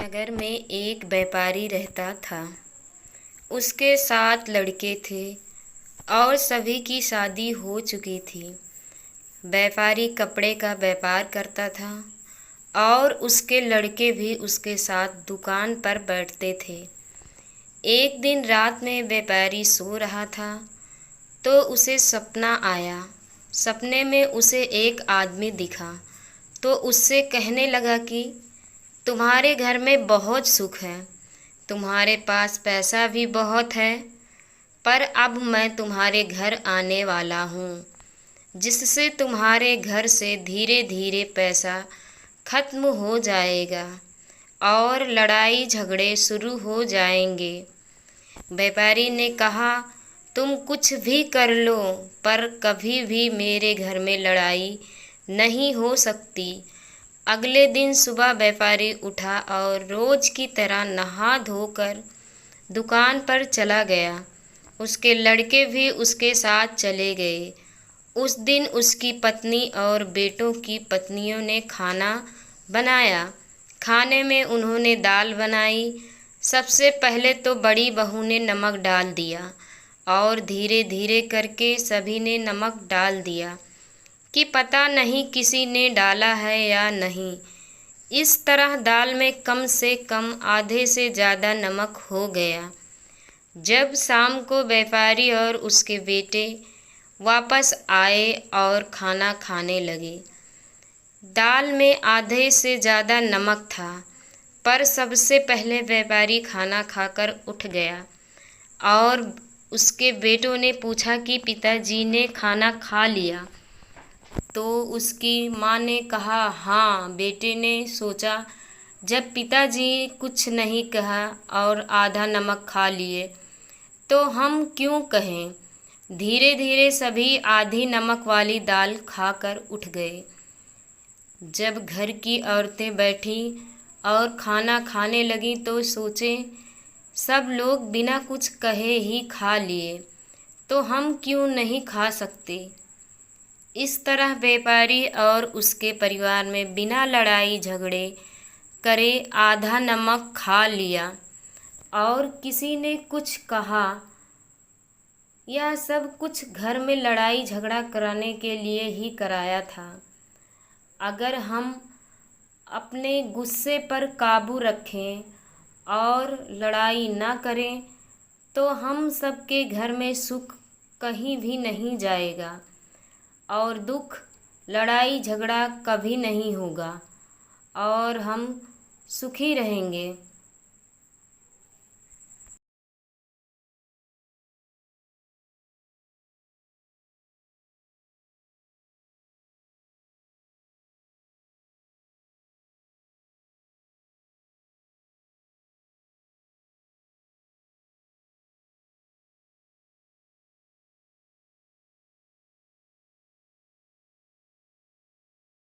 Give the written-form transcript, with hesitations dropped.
नगर में एक व्यापारी रहता था। उसके 7 लड़के थे और सभी की शादी हो चुकी थी। व्यापारी कपड़े का व्यापार करता था और उसके लड़के भी उसके साथ दुकान पर बैठते थे। एक दिन रात में व्यापारी सो रहा था तो उसे सपना आया। सपने में उसे एक आदमी दिखा तो उससे कहने लगा कि तुम्हारे घर में बहुत सुख है, तुम्हारे पास पैसा भी बहुत है, पर अब मैं तुम्हारे घर आने वाला हूँ, जिससे तुम्हारे घर से धीरे धीरे पैसा खत्म हो जाएगा और लड़ाई झगड़े शुरू हो जाएंगे। व्यापारी ने कहा, तुम कुछ भी कर लो, पर कभी भी मेरे घर में लड़ाई नहीं हो सकती। अगले दिन सुबह व्यापारी उठा और रोज की तरह नहा धोकर दुकान पर चला गया। उसके लड़के भी उसके साथ चले गए। उस दिन उसकी पत्नी और बेटों की पत्नियों ने खाना बनाया। खाने में उन्होंने दाल बनाई। सबसे पहले तो बड़ी बहू ने नमक डाल दिया और धीरे धीरे करके सभी ने नमक डाल दिया कि पता नहीं किसी ने डाला है या नहीं। इस तरह दाल में कम से कम आधे से ज़्यादा नमक हो गया। जब शाम को व्यापारी और उसके बेटे वापस आए और खाना खाने लगे, दाल में आधे से ज़्यादा नमक था, पर सबसे पहले व्यापारी खाना खाकर उठ गया और उसके बेटों ने पूछा कि पिताजी ने खाना खा लिया? तो उसकी माँ ने कहा, हाँ। बेटे ने सोचा, जब पिताजी कुछ नहीं कहा और आधा नमक खा लिए तो हम क्यों कहें। धीरे धीरे सभी आधी नमक वाली दाल खाकर उठ गए। जब घर की औरतें बैठी और खाना खाने लगी तो सोचे, सब लोग बिना कुछ कहे ही खा लिए, तो हम क्यों नहीं खा सकते। इस तरह व्यापारी और उसके परिवार में बिना लड़ाई झगड़े करे आधा नमक खा लिया और किसी ने कुछ कहा। यह सब कुछ घर में लड़ाई झगड़ा कराने के लिए ही कराया था। अगर हम अपने गुस्से पर काबू रखें और लड़ाई ना करें तो हम सबके घर में सुख कहीं भी नहीं जाएगा और दुख, लड़ाई झगड़ा कभी नहीं होगा और हम सुखी रहेंगे।